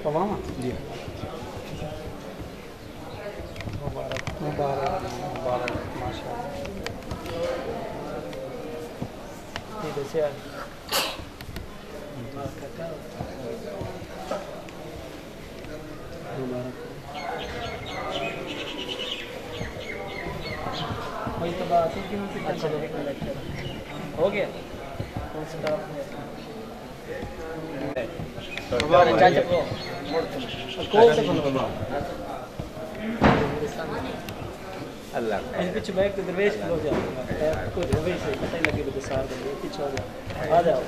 पवामा जी मुबारक मुबारक मुबारक माशाअल्लाह। ये देखिए वही तो बात है कि अच्छा हो गया चाचा को कौन से अल्लाह पीछे बैग तो दरवेश हो जाओ कोई दरवेश है पता ही लगे तो सार बंदे पीछे हो जाओ आ जाओ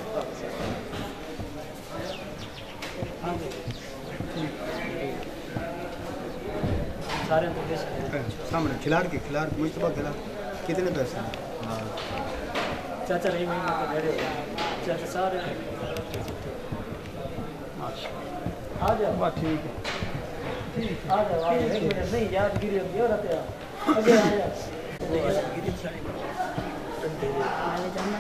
सारे दरवेश सामने खिलाड़ मुझतबा खिलाड़ कितने पैसे हैं? हाँ चाचा रही महीने के डेढ़ चाचा सारे आ जाओ बात ठीक है आ जाओ एक मिनट नहीं याद गिरी होगी और आते आगे आ जाओ गिरी सारी मैंने जानना